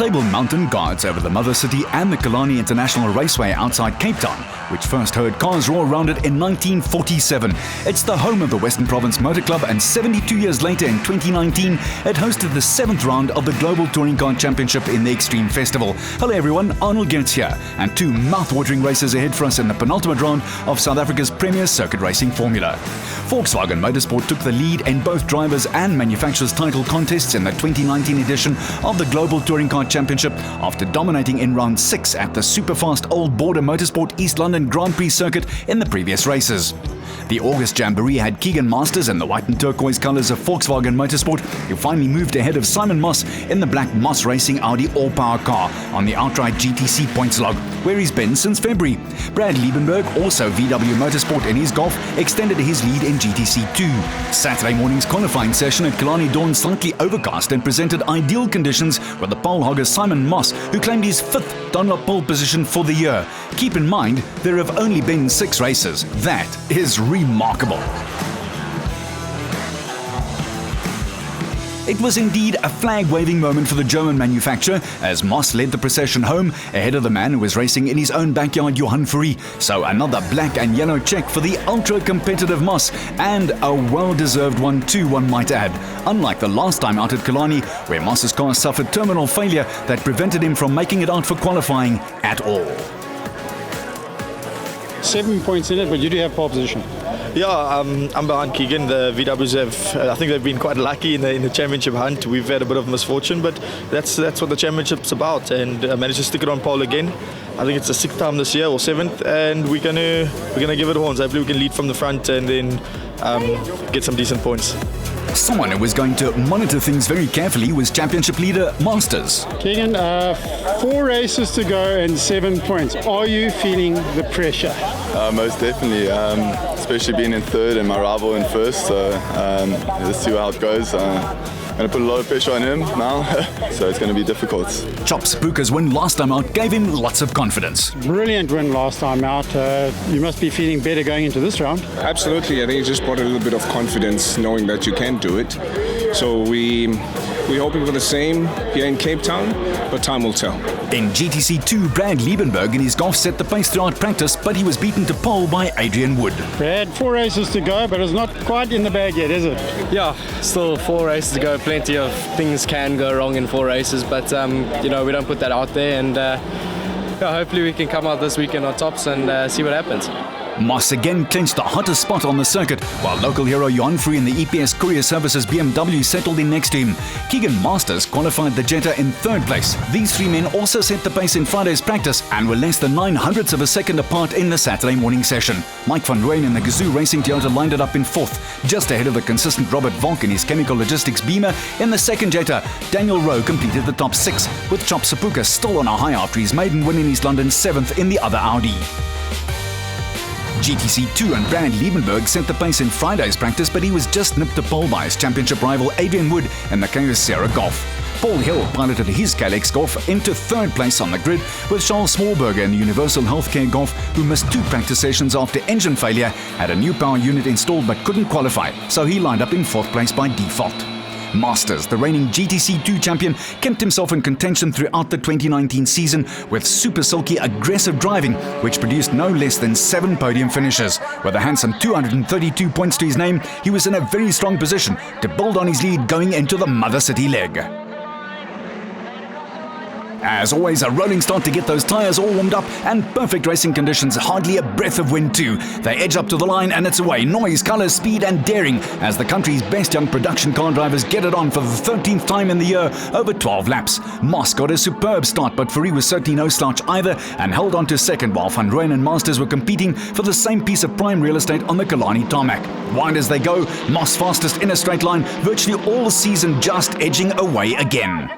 Table Mountain guards over the mother city and the Killarney International Raceway outside Cape Town, which first heard cars roar around it in 1947. It's the home of the Western Province Motor Club, and 72 years later in 2019, it hosted the 7th round of the Global Touring Car Championship in the Extreme Festival. Hello everyone, Arnold Gertz here, and two mouth-watering races ahead for us in the penultimate round of South Africa's premier circuit racing formula. Volkswagen Motorsport took the lead in both drivers' and manufacturers' title contests in the 2019 edition of the Global Touring Car Championship after dominating in round 6 at the superfast Old Border Motorsport East London Grand Prix circuit in the previous races. The August Jamboree had Keegan Masters in the white and turquoise colours of Volkswagen Motorsport, who finally moved ahead of Simon Moss in the black Moss Racing Audi all-power car on the outright GTC points log, where he's been since February. Brad Liebenberg, also VW Motorsport in his Golf, extended his lead in GTC 2. Saturday morning's qualifying session at Killarney dawned slightly overcast and presented ideal conditions with the pole hogger Simon Moss, who claimed his 5th Dunlop pole position for the year. Keep in mind, there have only been 6 races. That is remarkable. It was indeed a flag-waving moment for the German manufacturer as Moss led the procession home ahead of the man who was racing in his own backyard, Johan Fourie. So another black and yellow check for the ultra-competitive Moss, and a well-deserved one too, one might add. Unlike the last time out at Killarney, where Moss's car suffered terminal failure that prevented him from making it out for qualifying at all. 7 points in it, but you do have pole position. Yeah, I'm behind Keegan. The VWs have, I think they've been quite lucky in the championship hunt. We've had a bit of misfortune, but that's what the championship's about. And I managed to stick it on pole again. I think it's the 6th time this year, or 7th, and we're gonna give it horns. Hopefully we can lead from the front and then get some decent points. Someone who was going to monitor things very carefully was championship leader Masters. Keegan, 4 races to go and 7 points. Are you feeling the pressure? Most definitely, especially being in 3rd and my rival in 1st. So let's see how it goes. I'm going to put a lot of pressure on him now, so it's going to be difficult. Chop Sapuka's win last time out gave him lots of confidence. Brilliant win last time out. You must be feeling better going into this round. Absolutely. I think it just brought a little bit of confidence knowing that you can do it. So we're hoping for the same here in Cape Town, but time will tell. In GTC 2, Brad Liebenberg in his Golf set the pace throughout practice, but he was beaten to pole by Adrian Wood. Brad, 4 races to go, but it's not quite in the bag yet, is it? Yeah, still 4 races to go. Plenty of things can go wrong in 4 races, but we don't put that out there, and hopefully we can come out this weekend on tops and see what happens. Moss again clinched the hottest spot on the circuit, while local hero Johan Fourie in the EPS Courier Services BMW settled in next to him. Keegan Masters qualified the Jetta in 3rd place. These 3 men also set the pace in Friday's practice and were less than 900ths of a second apart in the Saturday morning session. Mike van Rooyen in the Gazoo Racing Toyota lined it up in 4th, just ahead of the consistent Robert Volk in his Chemical Logistics Beamer. In the 2nd Jetta, Daniel Rowe completed the top 6, with Chop Sapuka still on a high after his maiden win in East London 7th in the other Audi. GTC 2 and Brad Liebenberg set the pace in Friday's practice, but he was just nipped to pole by his championship rival Adrian Wood in the Kangoo Sierra Golf. Paul Hill piloted his Kalex Golf into 3rd place on the grid, with Charles Smallberger in the Universal Healthcare Golf, who missed 2 practice sessions after engine failure, had a new power unit installed but couldn't qualify, so he lined up in 4th place by default. Masters, the reigning GTC 2 champion, kept himself in contention throughout the 2019 season with super silky aggressive driving, which produced no less than 7 podium finishes. With a handsome 232 points to his name, he was in a very strong position to build on his lead going into the Mother City leg. As always, a rolling start to get those tyres all warmed up, and perfect racing conditions, hardly a breath of wind too. They edge up to the line and it's away. Noise, colour, speed and daring as the country's best young production car drivers get it on for the 13th time in the year over 12 laps. Moss got a superb start, but Fourie was certainly no slouch either and held on to 2nd, while Van Rooyen and Masters were competing for the same piece of prime real estate on the Killarney tarmac. Wide as they go, Moss fastest in a straight line, virtually all season just edging away again.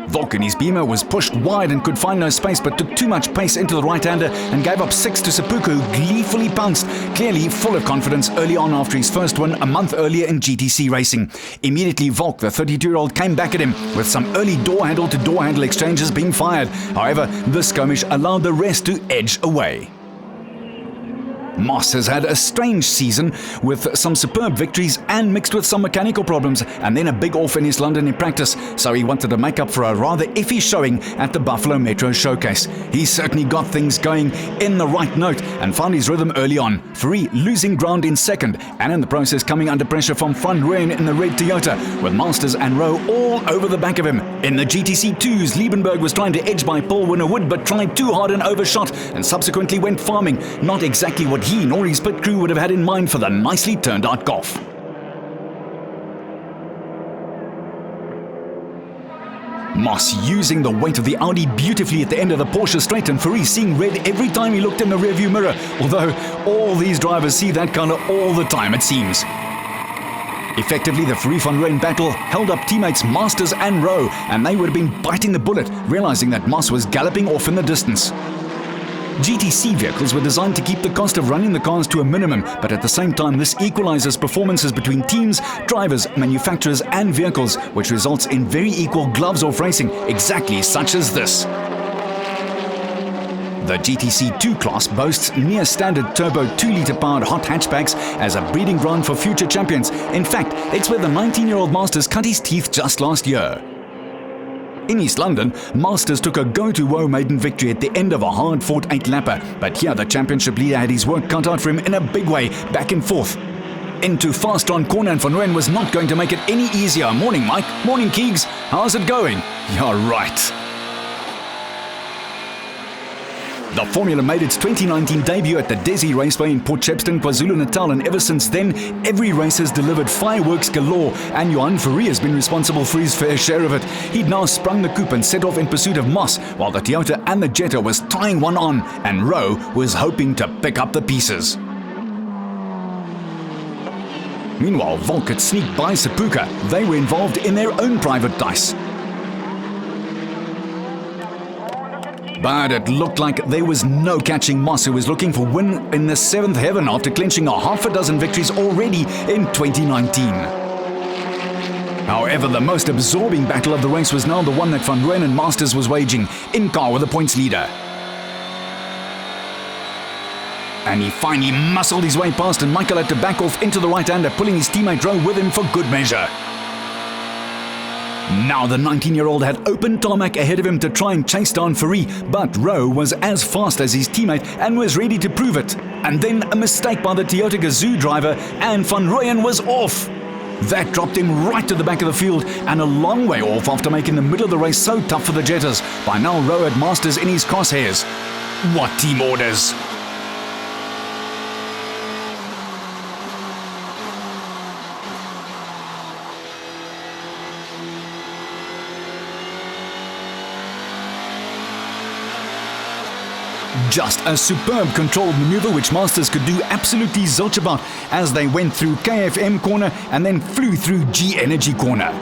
Volk in his Beamer was pushed wide and could find no space, but took too much pace into the right-hander and gave up 6 to Sapuka, who gleefully pounced, clearly full of confidence early on after his first win a month earlier in GTC racing. Immediately Volk, the 32-year-old, came back at him with some early door-handle-to-door handle exchanges being fired. However, this skirmish allowed the rest to edge away. Moss has had a strange season with some superb victories and mixed with some mechanical problems, and then a big off in East London in practice, so he wanted to make up for a rather iffy showing at the Buffalo Metro Showcase. He certainly got things going in the right note and found his rhythm early on. Fourie losing ground in second, and in the process coming under pressure from Van Rooyen in the red Toyota, with Masters and Rowe all over the back of him. In the GTC 2s, Liebenberg was trying to edge by pole winner Wood, but tried too hard and overshot, and subsequently went farming. Not exactly what he nor his pit crew would have had in mind for the nicely turned out golf. Moss using the weight of the Audi beautifully at the end of the Porsche straight, and Fourie seeing red every time he looked in the rearview mirror, although all these drivers see that colour all the time, it seems. Effectively, the Fourie-Van Rooyen battle held up teammates Masters and Rowe, and they would have been biting the bullet, realising that Moss was galloping off in the distance. GTC vehicles were designed to keep the cost of running the cars to a minimum, but at the same time this equalizes performances between teams, drivers, manufacturers and vehicles, which results in very equal gloves-off racing, exactly such as this. The GTC 2 class boasts near-standard turbo 2-litre powered hot hatchbacks as a breeding ground for future champions. In fact, it's where the 19-year-old Masters cut his teeth just last year. In East London, Masters took a go-to-woe maiden victory at the end of a hard-fought 8-lapper, but here the championship leader had his work cut out for him in a big way, back and forth. Into fast on corner, and Van Rooyen was not going to make it any easier. Morning, Mike. Morning, Keegs. How's it going? You're right. The Formula made its 2019 debut at the Killarney Raceway in Port Shepstone, KwaZulu-Natal, and ever since then, every race has delivered fireworks galore, and Johan Fourie has been responsible for his fair share of it. He'd now sprung the coupe and set off in pursuit of Moss, while the Toyota and the Jetta was tying one on, and Rowe was hoping to pick up the pieces. Meanwhile, Volk had sneaked by Sepuka. They were involved in their own private dice. But it looked like there was no catching Moss, who was looking for win in the 7th heaven after clinching a half a dozen victories already in 2019. However, the most absorbing battle of the race was now the one that Van Rooyen and Masters was waging, in car with the points leader. And he finally muscled his way past, and Michael had to back off into the right-hander, pulling his teammate Rowe with him for good measure. Now the 19-year-old had open tarmac ahead of him to try and chase down Fourie, but Rowe was as fast as his teammate and was ready to prove it. And then a mistake by the Toyota Gazoo driver, and Van Rooyen was off. That dropped him right to the back of the field, and a long way off after making the middle of the race so tough for the Jettas. By now Rowe had Masters in his crosshairs. What team orders! Just a superb controlled maneuver which Masters could do absolutely zilch about as they went through KFM corner and then flew through G Energy corner.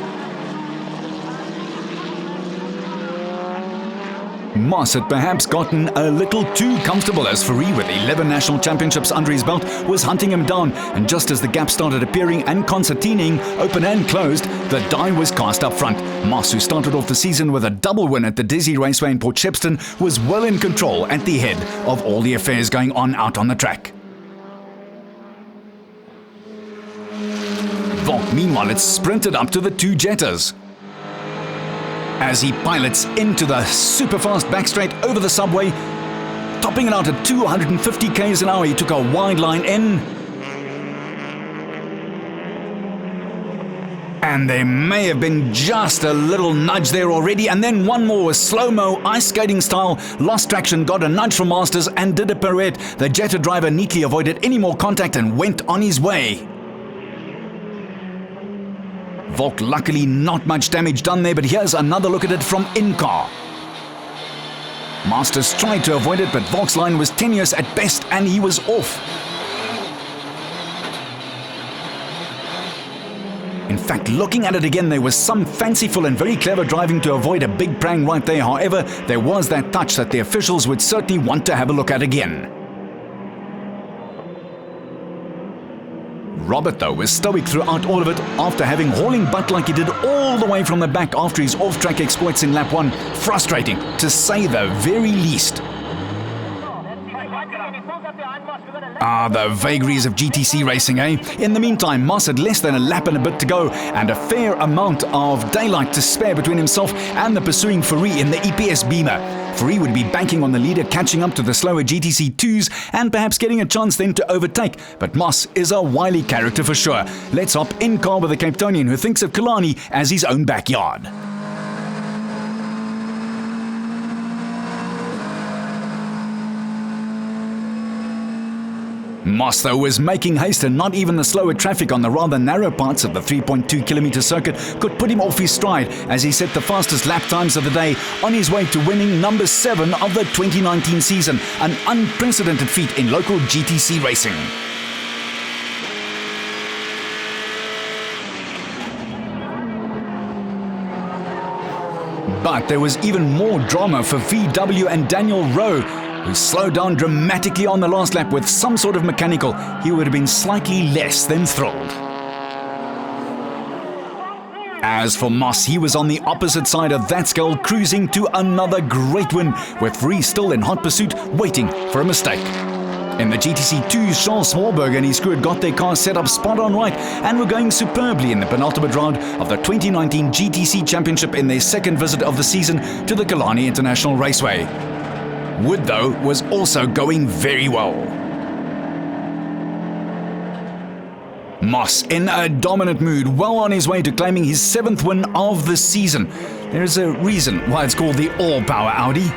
Moss had perhaps gotten a little too comfortable as Fourie, with 11 national championships under his belt, was hunting him down, and just as the gap started appearing and concertining, open and closed, the die was cast up front. Moss, who started off the season with a double win at the Killarney Raceway in Port Shepstone, was well in control at the head of all the affairs going on out on the track. Volk, meanwhile, had sprinted up to the two Jettas. As he pilots into the super-fast backstraight over the subway, topping it out at 250 k's an hour, he took a wide line in. And there may have been just a little nudge there already, and then one more with slow-mo ice skating style, lost traction, got a nudge from Masters and did a pirouette. The Jetta driver neatly avoided any more contact and went on his way. Volk, luckily not much damage done there, but here's another look at it from in-car. Masters tried to avoid it, but Volk's line was tenuous at best and he was off. In fact, looking at it again, there was some fanciful and very clever driving to avoid a big prang right there. However, there was that touch that the officials would certainly want to have a look at again. Robert, though, was stoic throughout all of it, after having hauling butt like he did all the way from the back after his off-track exploits in lap 1. Frustrating, to say the very least. Ah, the vagaries of GTC racing, eh? In the meantime, Moss had less than a lap and a bit to go, and a fair amount of daylight to spare between himself and the pursuing Fourie in the EPS Beamer. Fourie would be banking on the leader catching up to the slower GTC 2s and perhaps getting a chance then to overtake. But Moss is a wily character for sure. Let's hop in car with the Cape Townian who thinks of Killarney as his own backyard. Moss, though, was making haste, and not even the slower traffic on the rather narrow parts of the 3.2-kilometre circuit could put him off his stride as he set the fastest lap times of the day on his way to winning number 7 of the 2019 season, an unprecedented feat in local GTC racing. But there was even more drama for VW and Daniel Rowe, who slowed down dramatically on the last lap with some sort of mechanical. He would have been slightly less than thrilled. As for Moss, he was on the opposite side of that scale, cruising to another great win, with Fourie still in hot pursuit, waiting for a mistake. In the GTC 2, Charles Smallberg and his crew had got their car set up spot on right and were going superbly in the penultimate round of the 2019 GTC Championship in their second visit of the season to the Killarney International Raceway. Wood, though, was also going very well. Moss in a dominant mood, well on his way to claiming his 7th win of the season. There's a reason why it's called the All-Power Audi.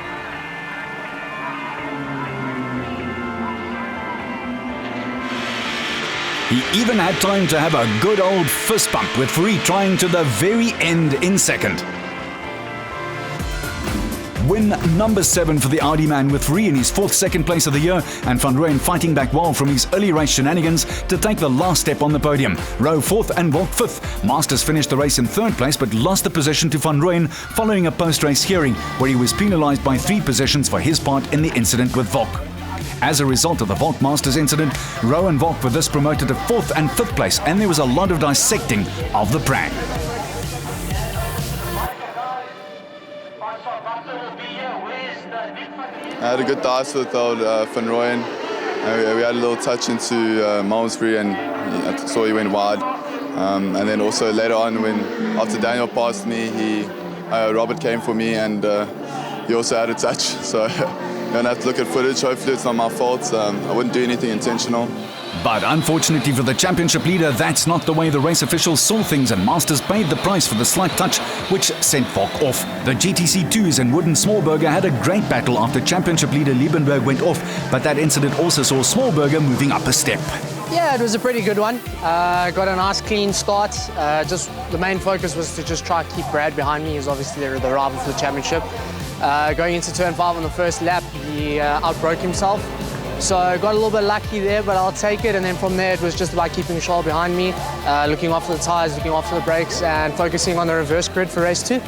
He even had time to have a good old fist bump with Fourie trying to the very end in second. Win number 7 for the Audi man, with Fourie in his 4th second place of the year and Van Rooyen fighting back well from his early race shenanigans to take the last step on the podium. Rowe 4th and Volk 5th. Masters finished the race in 3rd place but lost the position to Van Rooyen following a post-race hearing where he was penalised by 3 positions for his part in the incident with Volk. As a result of the Volk Masters incident, Rowe and Volk were thus promoted to 4th and 5th place, and there was a lot of dissecting of the prank. I had a good dice with old Van Rooyen. We had a little touch into Malmesbury, and I saw he went wide. And then also later on, after Daniel passed me, Robert came for me, and he also had a touch. So you're gonna have to look at footage. Hopefully it's not my fault. I wouldn't do anything intentional. But unfortunately for the championship leader, that's not the way the race officials saw things, and Masters paid the price for the slight touch, which sent Volk off. The GTC 2s and Wood and Smallberger had a great battle after championship leader Liebenberg went off, but that incident also saw Smallberger moving up a step. Yeah, it was a pretty good one. Got a nice clean start. Just the main focus was to just try to keep Brad behind me. He was obviously the rival for the championship. Going into turn 5 on the first lap, he outbroke himself. So got a little bit lucky there, but I'll take it. And then from there, it was just about keeping Charles behind me, looking after the tyres, looking after the brakes, and focusing on the reverse grid for race 2.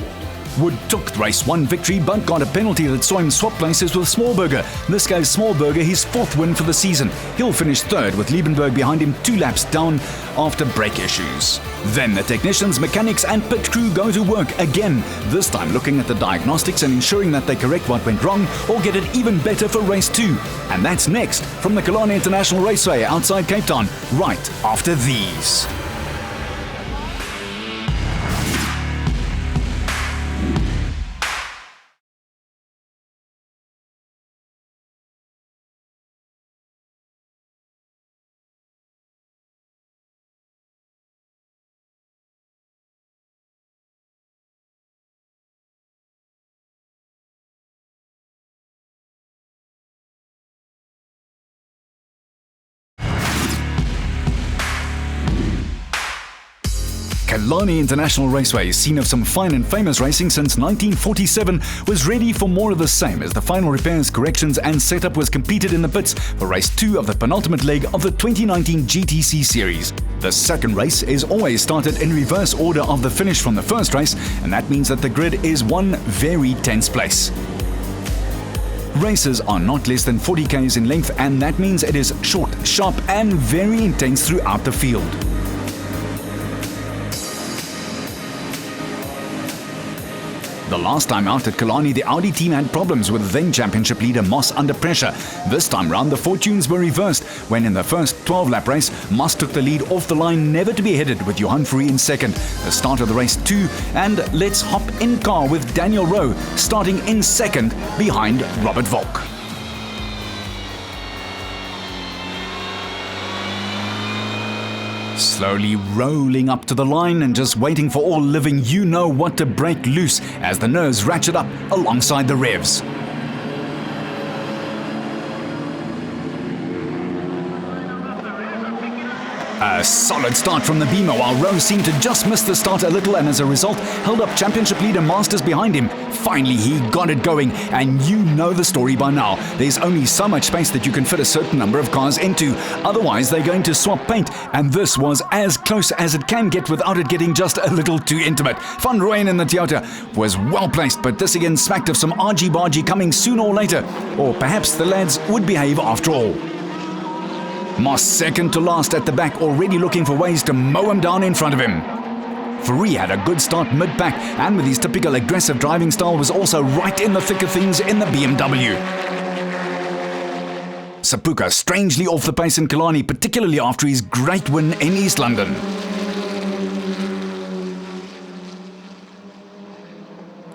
Wood took the race 1 victory, but got a penalty that saw him swap places with Smallberger. This gave Smallberger his 4th win for the season. He'll finish 3rd with Liebenberg behind him 2 laps down after brake issues. Then the technicians, mechanics and pit crew go to work again, this time looking at the diagnostics and ensuring that they correct what went wrong or get it even better for race 2. And that's next from the Killarney International Raceway outside Cape Town, right after these. Killarney International Raceway, scene of some fine and famous racing since 1947, was ready for more of the same as the final repairs, corrections and setup was completed in the pits for race 2 of the penultimate leg of the 2019 GTC series. The second race is always started in reverse order of the finish from the first race, and that means that the grid is one very tense place. Races are not less than 40 km in length, and that means it is short, sharp and very intense throughout the field. The last time out at Killarney, the Audi team had problems with then championship leader Moss under pressure. This time round, the fortunes were reversed when in the first 12-lap race, Moss took the lead off the line, never to be headed, with Johan Fourie in second. The start of the race too, and let's hop in car with Daniel Rowe starting in second behind Robert Volk. Slowly rolling up to the line and just waiting for all living you-know-what to break loose as the nerves ratchet up alongside the revs. A solid start from the Beamer, while Rowe seemed to just miss the start a little and as a result held up championship leader Masters behind him. Finally he got it going, and you know the story by now. There's only so much space that you can fit a certain number of cars into, otherwise they're going to swap paint, and this was as close as it can get without it getting just a little too intimate. Van Rooyen in the Toyota was well placed, but this again smacked of some argy-bargy coming sooner or later, or perhaps the lads would behave after all. Moss second to last at the back, already looking for ways to mow him down in front of him. Fourie had a good start mid-pack, and with his typical aggressive driving style was also right in the thick of things in the BMW. Sapuka strangely off the pace in Killarney, particularly after his great win in East London.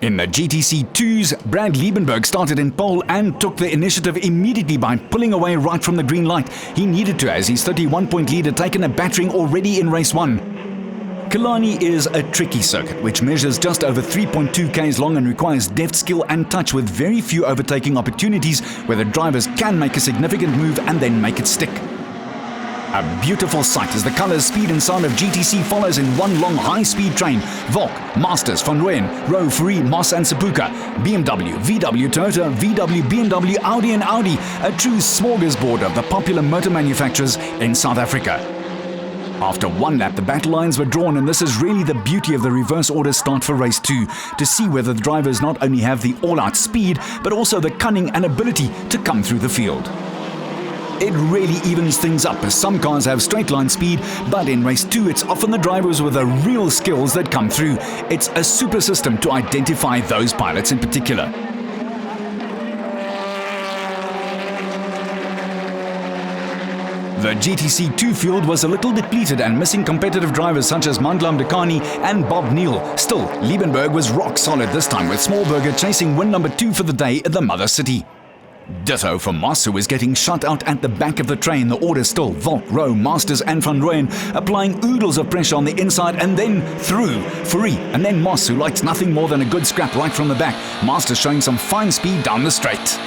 In the GTC 2s, Brad Liebenberg started in pole and took the initiative immediately by pulling away right from the green light. He needed to, as his 31-point lead had taken a battering already in race 1. Killarney is a tricky circuit which measures just over 3.2 k's long and requires deft skill and touch, with very few overtaking opportunities where the drivers can make a significant move and then make it stick. A beautiful sight as the colours, speed and sound of GTC follows in one long high-speed train. Volk, Masters, Van Rooyen, Rowe, Fourie, Moss and Sapuka. BMW, VW, Toyota, VW, BMW, Audi and Audi. A true smorgasbord of the popular motor manufacturers in South Africa. After one lap, the battle lines were drawn, and this is really the beauty of the reverse order start for race 2, to see whether the drivers not only have the all-out speed, but also the cunning and ability to come through the field. It really evens things up as some cars have straight line speed, but in race 2 it's often the drivers with the real skills that come through. It's a super system to identify those pilots in particular. The GTC 2 field was a little depleted and missing competitive drivers such as Mandlam Dekani and Bob Neal. Still, Liebenberg was rock solid this time, with Smallberger chasing win number 2 for the day at the mother city. Ditto for Moss, who was getting shut out at the back of the train. The order still Volk, Rowe, Masters and Van Rooyen applying oodles of pressure on the inside and then through Fourie, and then Moss, who likes nothing more than a good scrap right from the back. Masters showing some fine speed down the straight.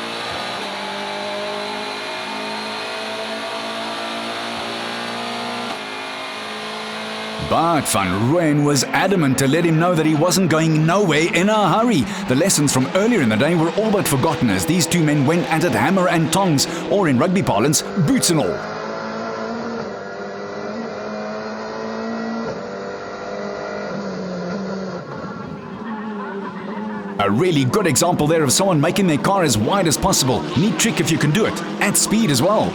But Van Rooyen was adamant to let him know that he wasn't going nowhere in a hurry. The lessons from earlier in the day were all but forgotten as these two men went at it hammer and tongs, or in rugby parlance, boots and all. A really good example there of someone making their car as wide as possible. Neat trick if you can do it, at speed as well.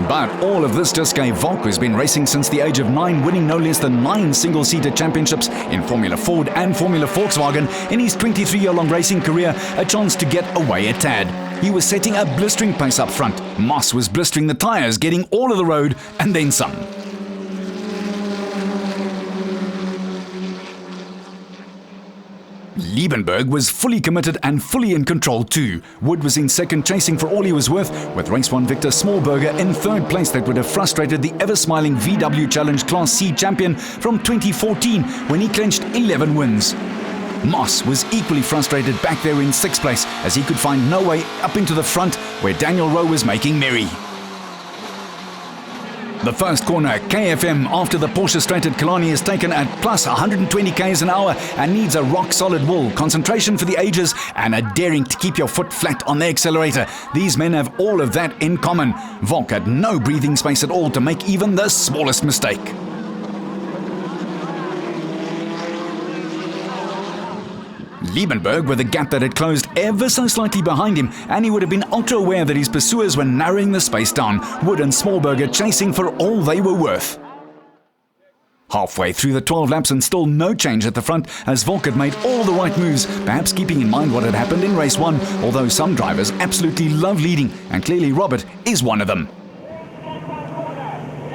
But all of this just gave Volk, who's been racing since the age of 9, winning no less than 9 single-seater championships in Formula Ford and Formula Volkswagen in his 23-year-long racing career, a chance to get away a tad. He was setting a blistering pace up front. Moss was blistering the tyres, getting all of the road and then some. Liebenberg was fully committed and fully in control too. Wood was in second, chasing for all he was worth, with race 1 victor Smallberger in third place. That would have frustrated the ever-smiling VW Challenge Class C champion from 2014 when he clinched 11 wins. Moss was equally frustrated back there in 6th place as he could find no way up into the front where Daniel Rowe was making merry. The first corner, KFM, after the Porsche straight at Killarney, is taken at plus 120 k's an hour and needs a rock-solid will, concentration for the ages, and a daring to keep your foot flat on the accelerator. These men have all of that in common. Volk had no breathing space at all to make even the smallest mistake. Liebenberg with a gap that had closed ever so slightly behind him, and he would have been ultra aware that his pursuers were narrowing the space down. Wood and Smallberger chasing for all they were worth. Halfway through the 12 laps and still no change at the front as Volk had made all the right moves, perhaps keeping in mind what had happened in race 1, although some drivers absolutely love leading, and clearly Robert is one of them.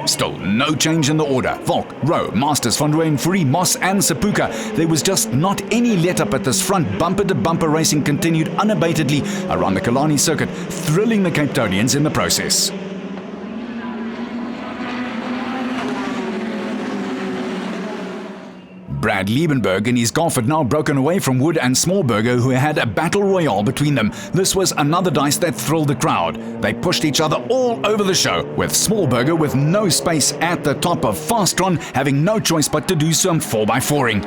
Still no change in the order. Volk, Rowe, Masters, Van Rooyen, Fourie, Moss and Sepuka. There was just not any let-up at this front. Bumper-to-bumper racing continued unabatedly around the Killarney circuit, thrilling the Cape Townians in the process. Brad Liebenberg and his Golf had now broken away from Wood and Smallberger, who had a battle royale between them. This was another dice that thrilled the crowd. They pushed each other all over the show, with Smallberger with no space at the top of Fastron, having no choice but to do some 4x4ing.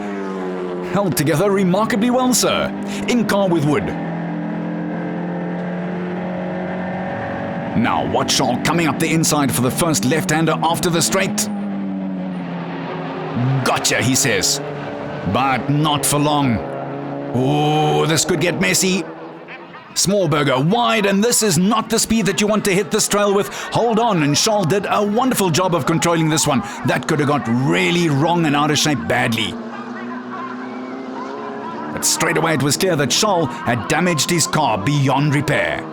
Held together remarkably well, sir. In car with Wood. Now watch Shaw coming up the inside for the first left-hander after the straight. Gotcha, he says. But not for long. Oh, this could get messy. Smallberger wide, and this is not the speed that you want to hit this trail with. Hold on, and Shaw did a wonderful job of controlling this one. That could have got really wrong and out of shape badly. But straight away it was clear that Shaw had damaged his car beyond repair.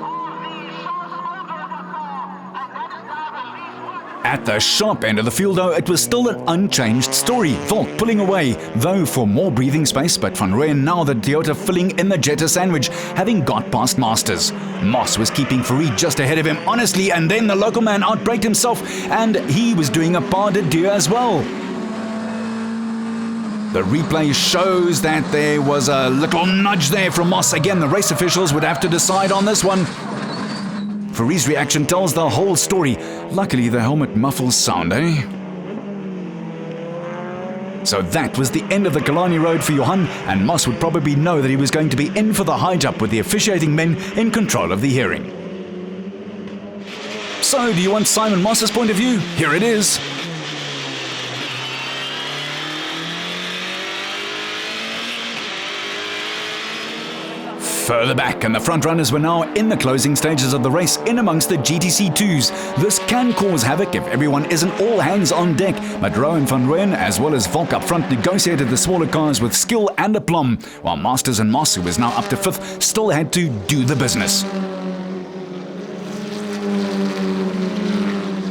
At the sharp end of the field, though, it was still an unchanged story. Volk pulling away, though for more breathing space, but Van Rooyen now the Toyota filling in the Jetta sandwich, having got past Masters. Moss was keeping Fourie just ahead of him, honestly, and then the local man outbraked himself, and he was doing a pas de deux as well. The replay shows that there was a little nudge there from Moss. Again, the race officials would have to decide on this one. Fourie's reaction tells the whole story. Luckily, the helmet muffles sound, eh? So that was the end of the Killarney Road for Johan, and Moss would probably know that he was going to be in for the high jump with the officiating men in control of the hearing. So, do you want Simon Moss's point of view? Here it is. Further back, and the front runners were now in the closing stages of the race in amongst the GTC 2s. This can cause havoc if everyone isn't all hands on deck, but Rowe and Van Rooyen, as well as Volk up front, negotiated the smaller cars with skill and aplomb, while Masters and Moss, who was now up to 5th, still had to do the business.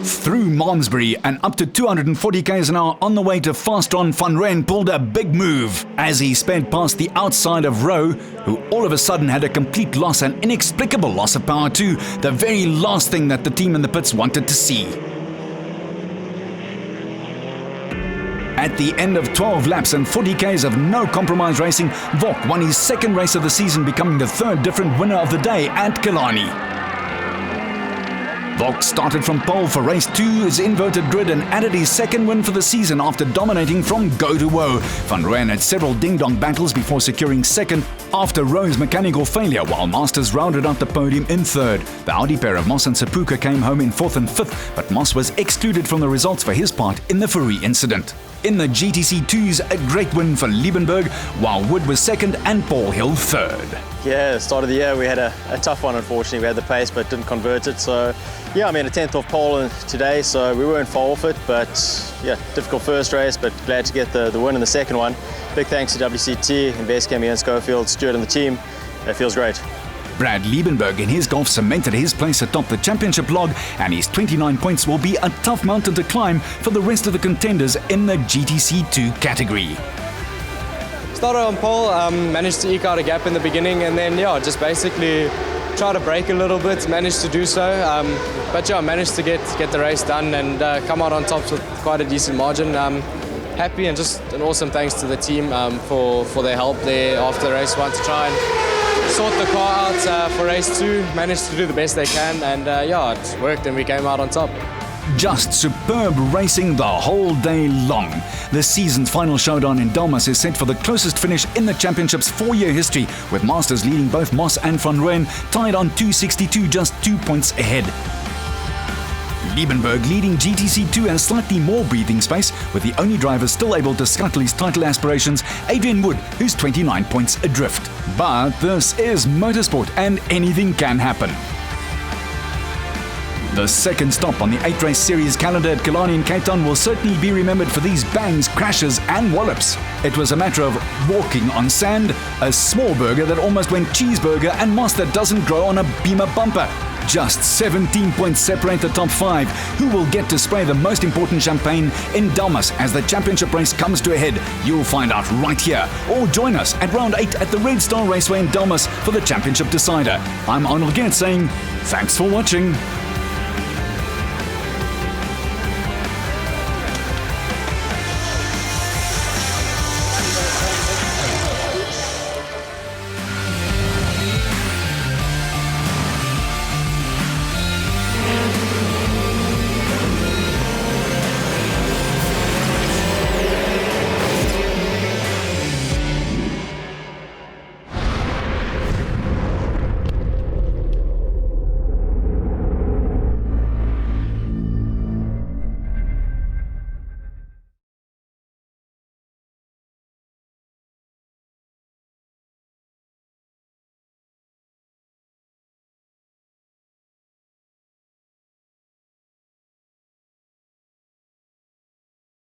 Through Malmesbury and up to 240 km an hour on the way to Fastron, Van Rooyen pulled a big move as he sped past the outside of Rowe, who all of a sudden had a complete loss, an inexplicable loss of power too, the very last thing that the team in the pits wanted to see. At the end of 12 laps and 40 km of no compromise racing, Volk won his second race of the season, becoming the third different winner of the day at Killarney. Volk started from pole for race 2's inverted grid and added his second win for the season after dominating from go to woe. Van Rooyen had several ding-dong battles before securing second after Rowe's mechanical failure, while Masters rounded out the podium in third. The Audi pair of Moss and Sepuka came home in 4th and 5th, but Moss was excluded from the results for his part in the Fourie incident. In the GTC 2's, a great win for Liebenberg, while Wood was second and Paul Hill third. Yeah, start of the year we had a tough one, unfortunately. We had the pace but didn't convert it. So yeah, I mean a 10th off pole today, so we weren't far off it, but yeah, difficult first race, but glad to get the win in the second one. Big thanks to WCT, Investcam, Ian Schofield, Stuart and the team. It feels great. Brad Liebenberg in his Golf cemented his place atop the championship log, and his 29 points will be a tough mountain to climb for the rest of the contenders in the GTC 2 category. Started on pole, managed to eke out a gap in the beginning, and then yeah, just basically try to brake a little bit, managed to do so, but yeah, managed to get the race done and come out on top with quite a decent margin. Happy and just an awesome thanks to the team for their help there after race 1 to try and sort the car out for race 2. Managed to do the best they can, and yeah, it worked and we came out on top. Just superb racing the whole day long. The season's final showdown in Delmas is set for the closest finish in the championship's 4-year history, with Masters leading both Moss and Van Rooyen tied on 262, just 2 points ahead. Liebenberg leading GTC 2 has slightly more breathing space, with the only driver still able to scuttle his title aspirations, Adrian Wood, who's 29 points adrift. But this is motorsport and anything can happen. The second stop on the 8-race series calendar at Killarney in Cape Town will certainly be remembered for these bangs, crashes and wallops. It was a matter of walking on sand, a small burger that almost went cheeseburger, and moss that doesn't grow on a Beamer bumper. Just 17 points separate the top 5, who will get to spray the most important champagne in Delmas as the championship race comes to a head. You'll find out right here, or join us at round 8 at the Red Star Raceway in Delmas for the championship decider. I'm Arnold Gant saying, thanks for watching.